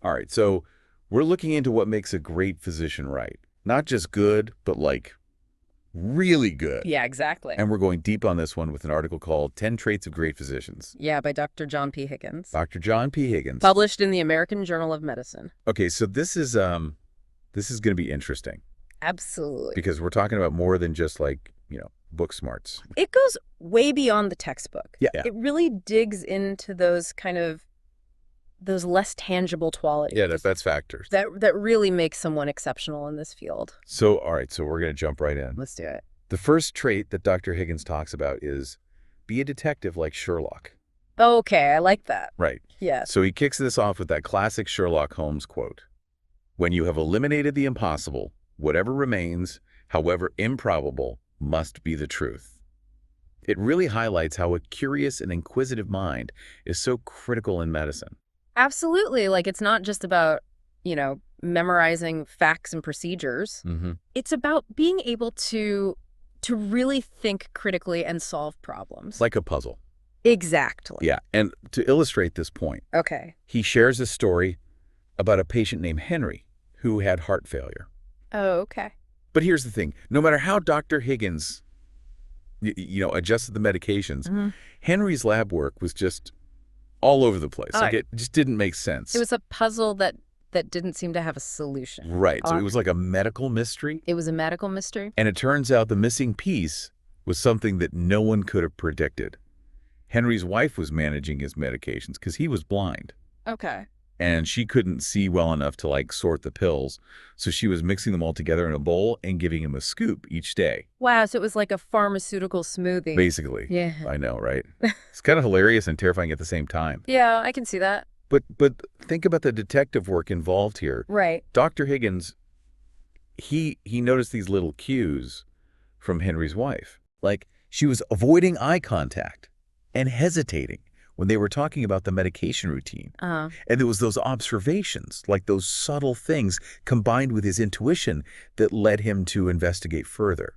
All right, so we're looking into what makes a great physician, right? Not just good, but like really good. Yeah, exactly. And we're going deep on this one with an article called 10 Traits of Great Physicians. Yeah, by Dr. John P. Higgins. Dr. John P. Higgins. Published in the American Journal of Medicine. Okay, so this is going to be interesting Absolutely. because we're talking about more than just like, book smarts. It goes way beyond the textbook. Yeah. It really digs into those those less tangible qualities. Yeah, that's factors. That really makes someone exceptional in this field. So, all right, so we're going to jump right in. Let's do it. The first trait that Dr. Higgins talks about is be a detective like Sherlock. Okay, I like that. Right. Yes. So he kicks this off with that classic Sherlock Holmes quote. When you have eliminated the impossible, whatever remains, however improbable, must be the truth. It really highlights how a curious and inquisitive mind is so critical in medicine. Absolutely. Like, it's not just about, memorizing facts and procedures. Mm-hmm. It's about being able to really think critically and solve problems. Like a puzzle. Exactly. Yeah, and to illustrate this point, Okay. he shares a story about a patient named Henry who had heart failure. Oh, okay. But here's the thing. No matter how Dr. Higgins, adjusted the medications, Mhm. Henry's lab work was just all over the place. Oh. Like it just didn't make sense. It was a puzzle that didn't seem to have a solution. Right. So it was like a medical mystery. It was a medical mystery? And it turns out the missing piece was something that no one could have predicted. Henry's wife was managing his medications because he was blind. Okay. And she couldn't see well enough to like sort the pills. So she was mixing them all together in a bowl and giving him a scoop each day. Wow, so it was like a pharmaceutical smoothie. Basically. Yeah. I know, right? It's kind of hilarious and terrifying at the same time. Yeah, I can see that. But think about the detective work involved here. Right. Dr. Higgins, he noticed these little cues from Henry's wife. Like she was avoiding eye contact and hesitating when they were talking about the medication routine. Uh-huh. And there was those observations, like those subtle things combined with his intuition that led him to investigate further.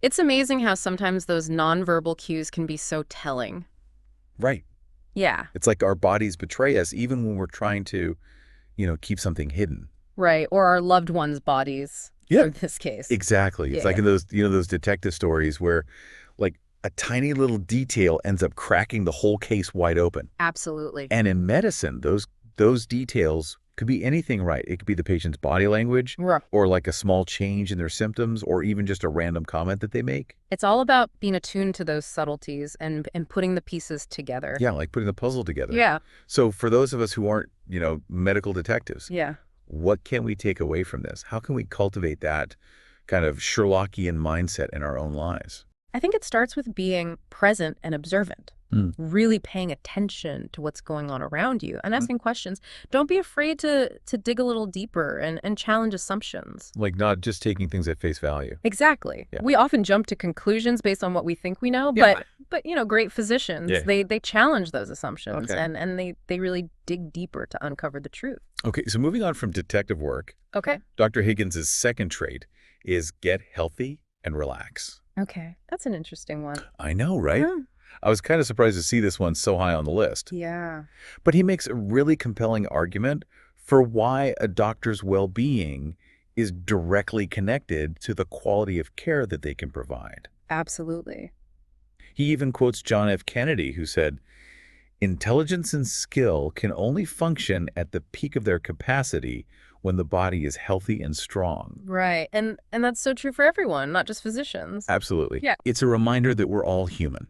It's amazing how sometimes those nonverbal cues can be so telling. Right. Yeah. It's like our bodies betray us even when we're trying to, keep something hidden. Right. Or our loved ones' bodies. Yeah. In this case. Exactly. It's like in those, those detective stories where like a tiny little detail ends up cracking the whole case wide open. Absolutely. And in medicine, those details could be anything, right? It could be the patient's body language or like a small change in their symptoms or even just a random comment that they make. It's all about being attuned to those subtleties and putting the pieces together. Yeah, like putting the puzzle together. Yeah. So for those of us who aren't, medical detectives, Yeah. what can we take away from this? How can we cultivate that kind of Sherlockian mindset in our own lives? I think it starts with being present and observant, really paying attention to what's going on around you and asking questions. Don't be afraid to dig a little deeper and challenge assumptions. Like not just taking things at face value. Exactly. Yeah. We often jump to conclusions based on what we think we know, Yeah. but great physicians, they challenge those assumptions and they really dig deeper to uncover the truth. Okay, so moving on from detective work, Okay. Dr. Higgins' second trait is get healthy and relax. Okay. That's an interesting one. I know, right? I was kind of surprised to see this one so high on the list. Yeah. But he makes a really compelling argument for why a doctor's well-being is directly connected to the quality of care that they can provide. Absolutely. He even quotes John F. Kennedy, who said, "Intelligence and skill can only function at the peak of their capacity when the body is healthy and strong." Right. And that's so true for everyone, not just physicians. Absolutely. Yeah. It's a reminder that we're all human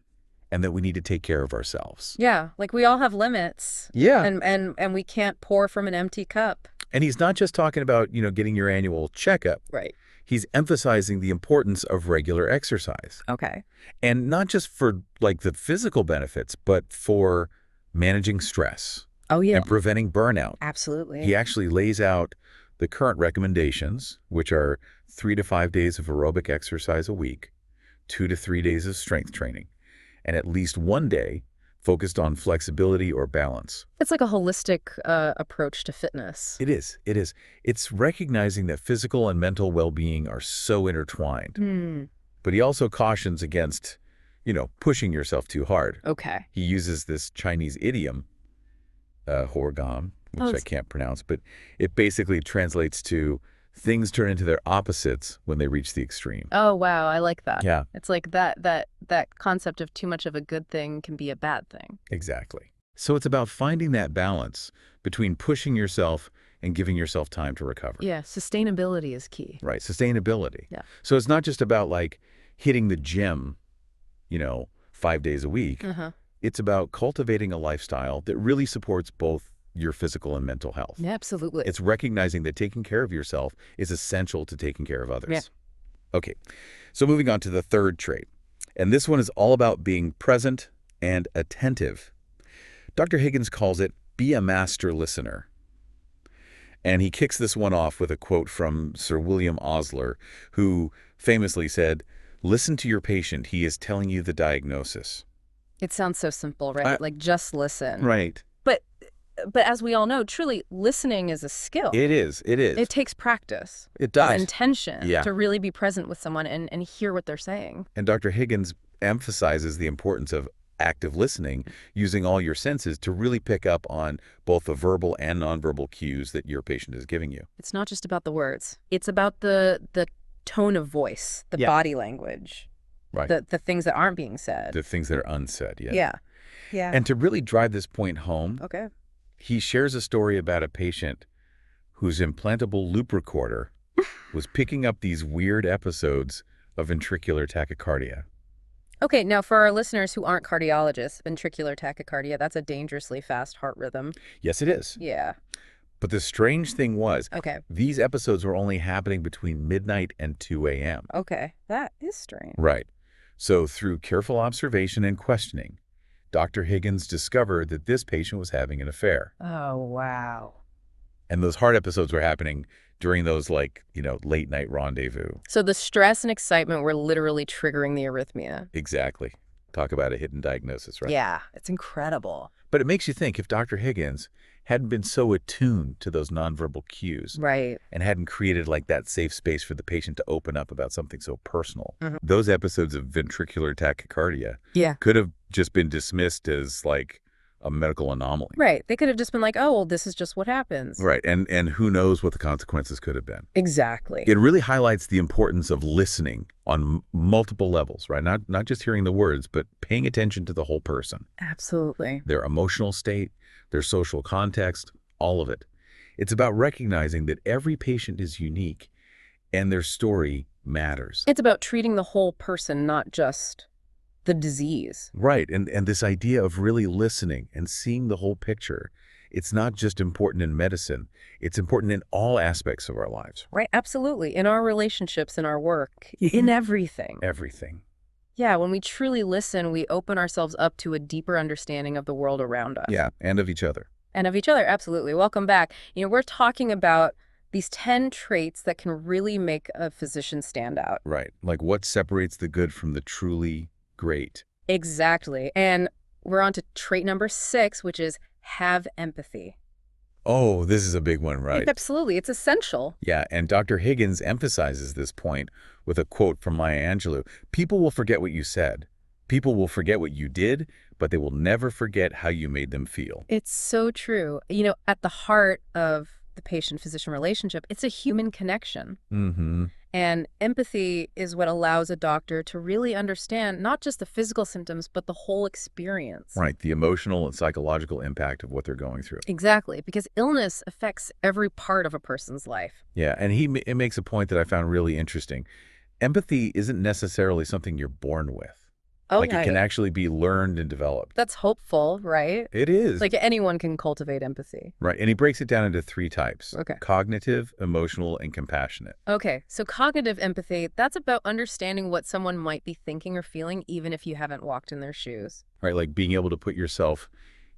and that we need to take care of ourselves. Yeah. Like we all have limits. Yeah. And we can't pour from an empty cup. And he's not just talking about, getting your annual checkup. Right. He's emphasizing the importance of regular exercise. Okay. And not just for like the physical benefits, but for managing stress. Oh, yeah. And preventing burnout. Absolutely. He actually lays out the current recommendations, which are 3 to 5 days of aerobic exercise a week, 2 to 3 days of strength training, and at least 1 day focused on flexibility or balance. It's like a holistic approach to fitness. It is. It is. It's recognizing that physical and mental well-being are so intertwined. But he also cautions against, pushing yourself too hard. Okay. He uses this Chinese idiom, horgam, which I can't pronounce, but it basically translates to things turn into their opposites when they reach the extreme. Oh, wow. I like that. Yeah, It's like that concept of too much of a good thing can be a bad thing. exactly. So it's about finding that balance between pushing yourself and giving yourself time to recover. Yeah, sustainability is key. Right, sustainability. Yeah. So it's not just about like hitting the gym, 5 days a week. Uh-huh. It's about cultivating a lifestyle that really supports both your physical and mental health. Yeah, absolutely. It's recognizing that taking care of yourself is essential to taking care of others. Yeah. Okay, so moving on to the third trait. And this one is all about being present and attentive. Dr. Higgins calls it, be a master listener. And he kicks this one off with a quote from Sir William Osler, who famously said, "Listen to your patient. He is telling you the diagnosis." It sounds so simple, right? Like just listen. Right. But as we all know, truly listening is a skill. It is. It is. It takes practice. It does. And intention Yeah. to really be present with someone and hear what they're saying. And Dr. Higgins emphasizes the importance of active listening, using all your senses to really pick up on both the verbal and nonverbal cues that your patient is giving you. It's not just about the words. It's about the tone of voice, the body language, Right. the things that aren't being said. The things that are unsaid, yeah. Yeah. Yeah. And to really drive this point home, Okay. he shares a story about a patient whose implantable loop recorder was picking up these weird episodes of ventricular tachycardia. Okay, now for our listeners who aren't cardiologists, ventricular tachycardia, that's a dangerously fast heart rhythm. Yes, it is. Yeah. But the strange thing was, Okay. these episodes were only happening between midnight and 2 a.m. Okay. That is strange. Right. So through careful observation and questioning, Dr. Higgins discovered that this patient was having an affair. Oh, wow. And those heart episodes were happening during those late night rendezvous. So the stress and excitement were literally triggering the arrhythmia. Exactly. Talk about a hidden diagnosis, right? Yeah, it's incredible. But it makes you think, if Dr. Higgins hadn't been so attuned to those nonverbal cues Right. and hadn't created like that safe space for the patient to open up about something so personal, those episodes of ventricular tachycardia Yeah. could have just been dismissed as like a medical anomaly. Right. They could have just been like, oh, well, this is just what happens. Right. And who knows what the consequences could have been. Exactly. It really highlights the importance of listening on multiple levels, right? Not just hearing the words, but paying attention to the whole person, Absolutely. their emotional state, their social context, all of it. It's about recognizing that every patient is unique and their story matters. It's about treating the whole person, not just the disease. Right. And this idea of really listening and seeing the whole picture, it's not just important in medicine. It's important in all aspects of our lives. Right. Absolutely. In our relationships, in our work, in everything. Everything. Yeah. When we truly listen, we open ourselves up to a deeper understanding of the world around us. Yeah. And of each other. And of each other. Absolutely. Welcome back. We're talking about these 10 traits that can really make a physician stand out. Right. Like what separates the good from the truly great. Exactly. And we're on to trait number 6, which is have empathy. Oh, this is a big one, right? Absolutely. It's essential. Yeah, and Dr. Higgins emphasizes this point with a quote from Maya Angelou. People will forget what you said. People will forget what you did, but they will never forget how you made them feel. It's so true. At the heart of the patient-physician relationship, it's a human connection. Mm-hmm. And empathy is what allows a doctor to really understand not just the physical symptoms, but the whole experience. Right, the emotional and psychological impact of what they're going through. Exactly, because illness affects every part of a person's life. Yeah, and it makes a point that I found really interesting. Empathy isn't necessarily something you're born with. Okay. Like it can actually be learned and developed. That's hopeful, right? It is. Like anyone can cultivate empathy. Right, and he breaks it down into 3 types. Okay. Cognitive, emotional, and compassionate. Okay, so cognitive empathy, that's about understanding what someone might be thinking or feeling even if you haven't walked in their shoes. Right, like being able to put yourself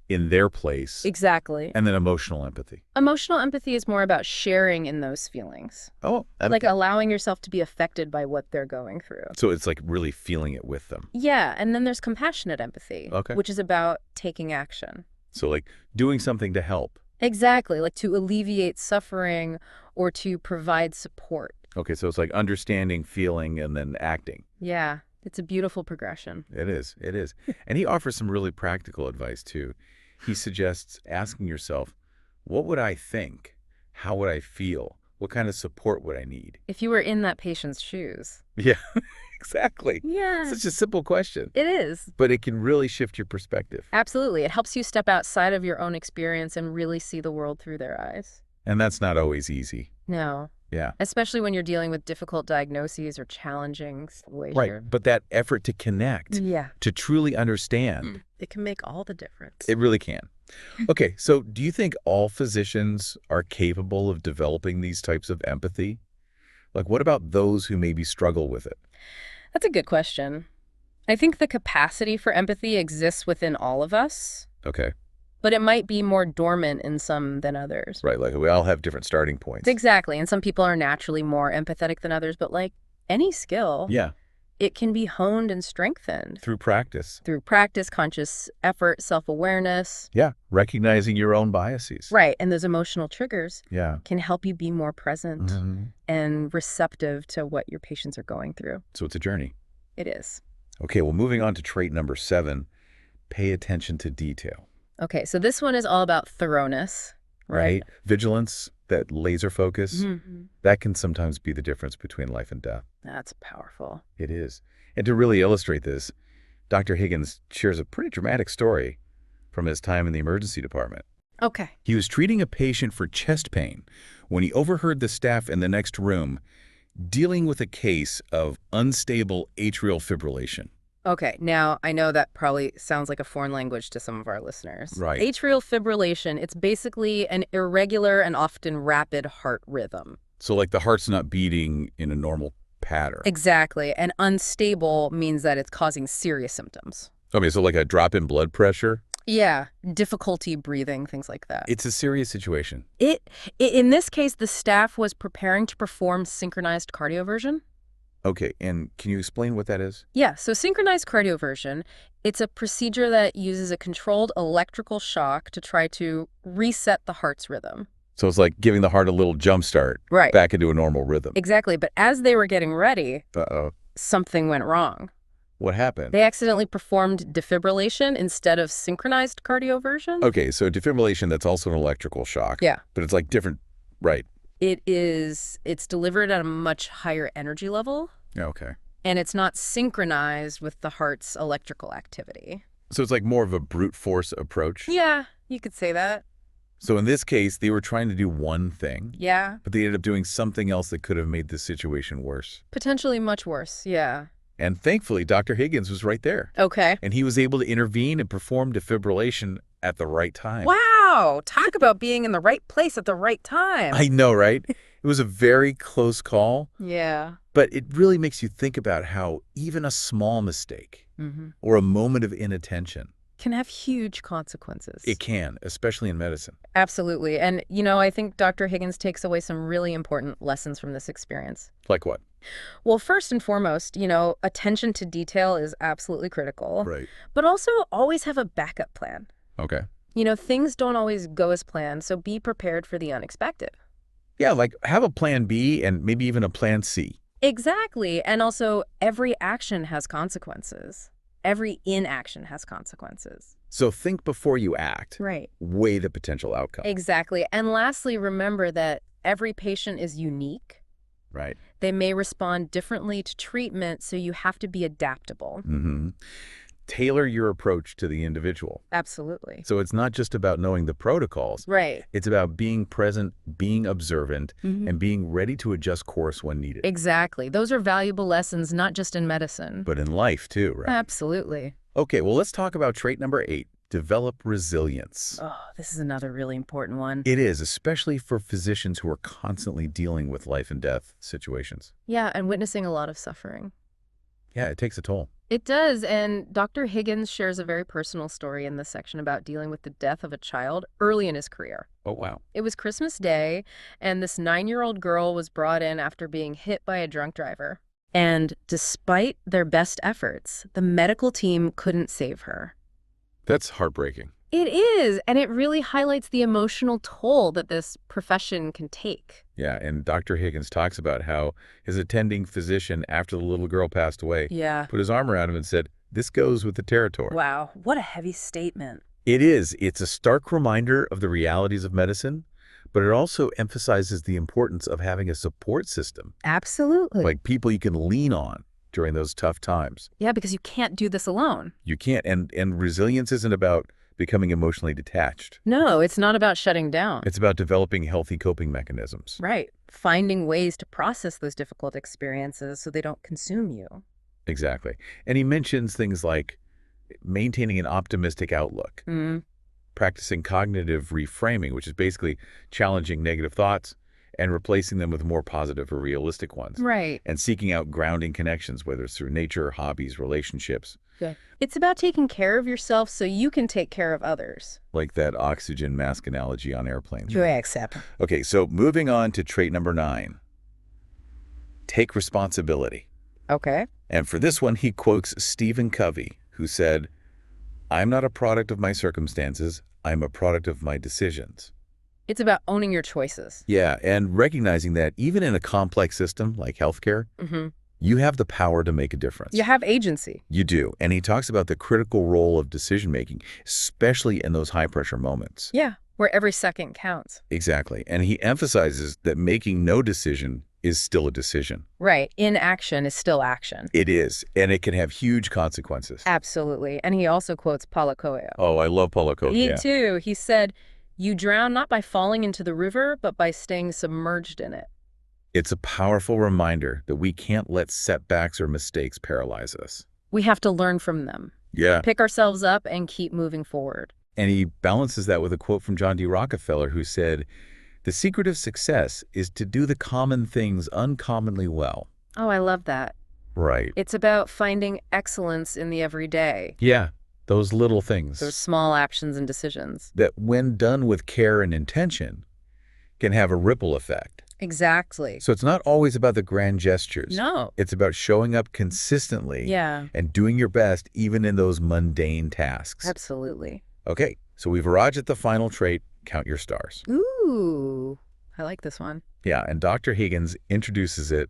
in their place. Exactly. And then emotional empathy. Emotional empathy is more about sharing in those feelings. Oh, Like allowing yourself to be affected by what they're going through. so it's like really feeling it with them. Yeah, and then there's compassionate empathy, Okay. which is about taking action. So like doing something to help. Exactly, like to alleviate suffering or to provide support. Okay, so it's like understanding, feeling, and then acting. Yeah, it's a beautiful progression. It is. It is. And he offers some really practical advice, too. He suggests asking yourself, What would I think? How would I feel? What kind of support would I need? If you were in that patient's shoes. Yeah, exactly. Yeah, Such a simple question, it is. but it can really shift your perspective. Absolutely. It helps you step outside of your own experience and really see the world through their eyes. And that's not always easy. No. Yeah. Especially when you're dealing with difficult diagnoses or challenging situations. Right. But that effort to connect, Yeah. to truly understand, It can make all the difference. it really can. Okay, so do you think all physicians are capable of developing these types of empathy? Like, what about those who maybe struggle with it? That's a good question. I think the capacity for empathy exists within all of us, Okay, but it might be more dormant in some than others. right. Like, we all have different starting points. Exactly. And some people are naturally more empathetic than others, but like any skill, Yeah, it can be honed and strengthened through practice. through practice, conscious effort, self-awareness. Yeah, recognizing your own biases. Right. And those emotional triggers Yeah. can help you be more present Mhm. and receptive to what your patients are going through. So it's a journey. It is. Okay, well, moving on to trait number 7, pay attention to detail. Okay, so this one is all about thoroughness, right? Vigilance, that laser focus, Mhm. that can sometimes be the difference between life and death. That's powerful. It is. And to really illustrate this, Dr. Higgins shares a pretty dramatic story from his time in the emergency department. Okay. He was treating a patient for chest pain when he overheard the staff in the next room dealing with a case of unstable atrial fibrillation. Okay, now I know that probably sounds like a foreign language to some of our listeners. Right. Atrial fibrillation, it's basically an irregular and often rapid heart rhythm. So like the heart's not beating in a normal pattern. Exactly, and unstable means that it's causing serious symptoms. Okay, so like a drop in blood pressure? Yeah, difficulty breathing, things like that. It's a serious situation. In this case, the staff was preparing to perform synchronized cardioversion. Okay, and can you explain what that is? Yeah, so synchronized cardioversion, it's a procedure that uses a controlled electrical shock to try to reset the heart's rhythm. So it's like giving the heart a little jump start Right. back into a normal rhythm. Exactly, but as they were getting ready, Uh-oh. something went wrong. What happened? They accidentally performed defibrillation instead of synchronized cardioversion. Okay, so defibrillation, that's also an electrical shock. Yeah. But it's like different, right? It's delivered at a much higher energy level, Okay. and it's not synchronized with the heart's electrical activity. So it's like more of a brute force approach? Yeah, you could say that. So in this case, they were trying to do one thing, Yeah, but they ended up doing something else that could have made the situation worse. potentially much worse, yeah. And thankfully, Dr. Higgins was right there. Okay. And he was able to intervene and perform defibrillation at the right time. Wow, talk about being in the right place at the right time. I know, right? It was a very close call, Yeah. but it really makes you think about how even a small mistake or a moment of inattention, Can have huge consequences. it can, especially in medicine. Absolutely. And, I think Dr. Higgins takes away some really important lessons from this experience. Like what? Well, first and foremost, attention to detail is absolutely critical, Right. but also always have a backup plan. Okay. Things don't always go as planned, so be prepared for the unexpected. Yeah, like have a plan B and maybe even a plan C. Exactly. And also, every action has consequences. Every inaction has consequences. So think before you act. Right. Weigh the potential outcome. Exactly. And lastly, remember that every patient is unique. Right. They may respond differently to treatment, so you have to be adaptable. Tailor your approach to the individual. Absolutely. So it's not just about knowing the protocols. Right. It's about being present, being observant, and being ready to adjust course when needed. Exactly. Those are valuable lessons, not just in medicine. But in life too, right? Absolutely. Okay, well, let's talk about trait number 8, develop resilience. Oh, this is another really important one. It is, especially for physicians who are constantly dealing with life and death situations. Yeah, and witnessing a lot of suffering. Yeah, it takes a toll. It does, and Dr. Higgins shares a very personal story in this section about dealing with the death of a child early in his career. Oh, wow. It was Christmas Day, and this 9-year-old girl was brought in after being hit by a drunk driver. And despite their best efforts, the medical team couldn't save her. That's heartbreaking. It is, and it really highlights the emotional toll that this profession can take. Yeah, and Dr. Higgins talks about how his attending physician, after the little girl passed away, Yeah. put his arm around him and said, "This goes with the territory." Wow, what a heavy statement. It is. It's a stark reminder of the realities of medicine, but it also emphasizes the importance of having a support system, Absolutely. like people you can lean on during those tough times. Yeah, because you can't do this alone. You can't. And resilience isn't about becoming emotionally detached. No, it's not about shutting down. It's about developing healthy coping mechanisms. Right. Finding ways to process those difficult experiences so they don't consume you. Exactly. And he mentions things like maintaining an optimistic outlook, Mm, practicing cognitive reframing, which is basically challenging negative thoughts and replacing them with more positive or realistic ones, right. and seeking out grounding connections, whether it's through nature, hobbies, relationships, Good. It's about taking care of yourself so you can take care of others. like that oxygen mask analogy on airplanes. I accept. Okay, so moving on to trait number 9, take responsibility. Okay. And for this one, he quotes Stephen Covey, who said, "I'm not a product of my circumstances, I'm a product of my decisions." It's about owning your choices. Yeah, and recognizing that even in a complex system like healthcare, Mm-hmm. you have the power to make a difference. You have agency. You do. And he talks about the critical role of decision-making, especially in those high-pressure moments. Yeah, where every second counts. Exactly. And he emphasizes that making no decision is still a decision. Right. Inaction is still action. It is, and it can have huge consequences. Absolutely. And he also quotes Paulo Coelho. Oh, I love Paulo Coelho. Me Yeah. too. He said, "You drown not by falling into the river, but by staying submerged in it." It's a powerful reminder that we can't let setbacks or mistakes paralyze us. We have to learn from them, Yeah. pick ourselves up, and keep moving forward. And he balances that with a quote from John D. Rockefeller, who said, "The secret of success is to do the common things uncommonly well." Oh, I love that. Right. It's about finding excellence in the everyday, Yeah. Those little things those small actions and decisions. that, when done with care and intention, can have a ripple effect. Exactly. So it's not always about the grand gestures. No. It's about showing up consistently Yeah, and doing your best even in those mundane tasks. absolutely. Okay, so we've arrived at the final trait, count your stars. Ooh, I like this one. Yeah, and Dr. Higgins introduces it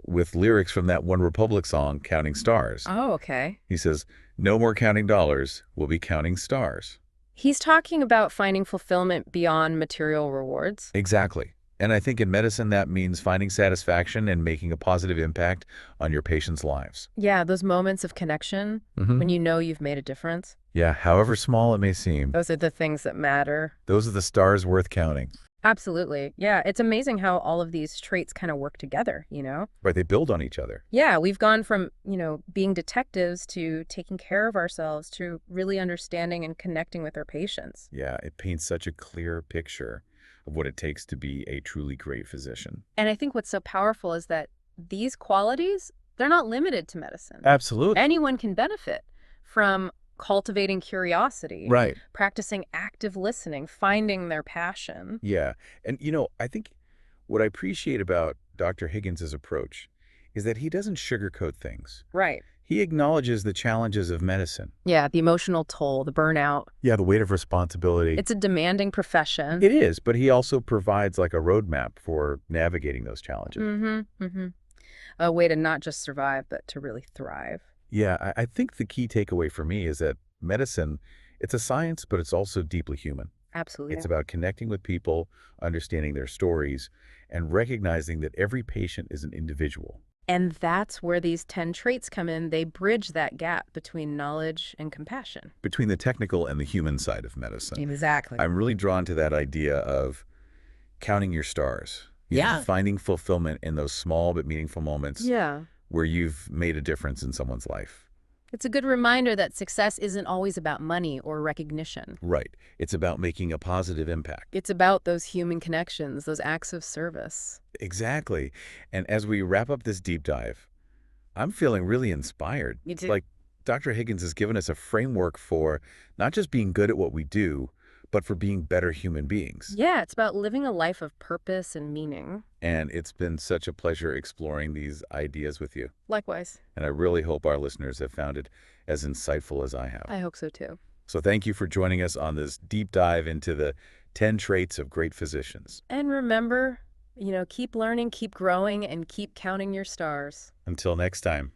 with lyrics from that One Republic song, Counting Stars. Oh, okay. He says, "No more counting dollars, we'll be counting stars." He's talking about finding fulfillment beyond material rewards. Exactly. And I think in medicine that means finding satisfaction and making a positive impact on your patients' lives. Yeah, those moments of connection when you know you've made a difference. Yeah, however small it may seem, Those are the things that matter. those are the stars worth counting. Absolutely. Yeah, it's amazing how all of these traits kind of work together, you know? Right, they build on each other. Yeah, we've gone from, being detectives to taking care of ourselves to really understanding and connecting with our patients. Yeah, it paints such a clear picture of what it takes to be a truly great physician. And I think what's so powerful is that these qualities, they're not limited to medicine. Absolutely. Anyone can benefit from cultivating curiosity, Right. practicing active listening, finding their passion. Yeah. And, I think what I appreciate about Dr. Higgins' approach is that he doesn't sugarcoat things. Right. He acknowledges the challenges of medicine. Yeah, the emotional toll, the burnout. Yeah, the weight of responsibility. It's a demanding profession. It is, but he also provides like a roadmap for navigating those challenges. Mm-hmm, mm-hmm. A way to not just survive, but to really thrive. Yeah, I think the key takeaway for me is that medicine, it's a science, but it's also deeply human. Absolutely. It's about connecting with people, understanding their stories, and recognizing that every patient is an individual. And that's where these 10 traits come in. They bridge that gap between knowledge and compassion. Between the technical and the human side of medicine. Exactly. I'm really drawn to that idea of counting your stars. Finding fulfillment in those small but meaningful moments Yeah. where you've made a difference in someone's life. It's a good reminder that success isn't always about money or recognition. Right. It's about making a positive impact. It's about those human connections, those acts of service. Exactly. And as we wrap up this deep dive, I'm feeling really inspired. Me too. Like Dr. Higgins has given us a framework for not just being good at what we do, but for being better human beings. Yeah, it's about living a life of purpose and meaning. And it's been such a pleasure exploring these ideas with you. Likewise. And I really hope our listeners have found it as insightful as I have. I hope so too. So thank you for joining us on this deep dive into the 10 traits of great physicians. And remember, keep learning, keep growing, and keep counting your stars. Until next time.